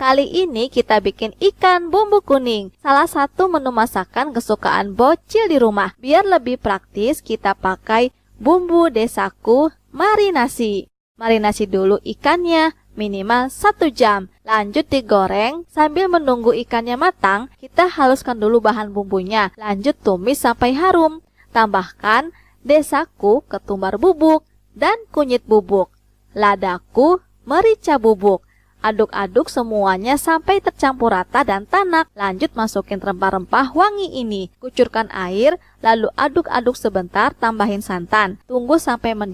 Kali ini kita bikin ikan bumbu kuning, salah satu menu masakan kesukaan bocil di rumah. Biar lebih praktis, kita pakai bumbu desaku marinasi. Marinasi dulu ikannya minimal 1 jam. Lanjut digoreng. Sambil menunggu ikannya matang, kita haluskan dulu bahan bumbunya. Lanjut tumis sampai harum. Tambahkan desaku, ketumbar bubuk, dan kunyit bubuk, ladaku, merica bubuk. Aduk-aduk semuanya sampai tercampur rata dan tanak. Lanjut masukin rempah-rempah wangi ini. Kucurkan air, lalu aduk-aduk sebentar, tambahin santan. Tunggu sampai mendidih.